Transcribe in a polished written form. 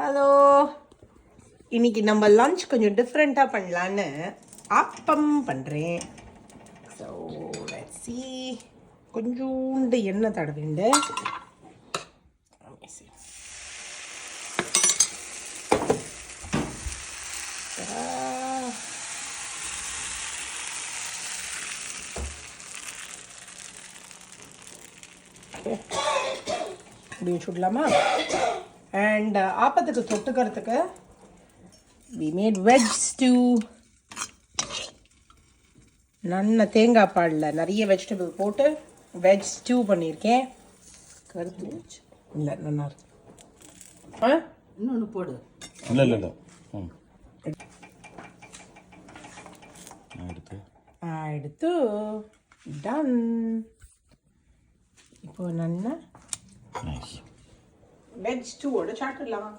Hello, இன்னைக்கு நம்ம lunch கொஞ்சம் டிஃப்ரெண்ட்டாக பண்ணலான்னு ஆப்பம் பண்ணுறேன். So let's see. கொஞ்சோண்டு எண்ணெய் தடவிண்டு இப்படி வச்சுடலாமா? அண்ட் ஆப்பத்துக்கு தொட்டுக்கிறதுக்கு we made veg stew. நல்ல தேங்காய் பாலில் நிறைய வெஜிடபிள் போட்டு வெஜ் ஸ்டூ பண்ணியிருக்கேன். கருத்து இல்லை, நல்லா இருக்கு. இன்னொன்று போடு. இல்லை இல்லை இல்லை எடுத்து டன். இப்போ நல்லா வெஜ் ஸ்டூவோட சாப்பிடலாம்.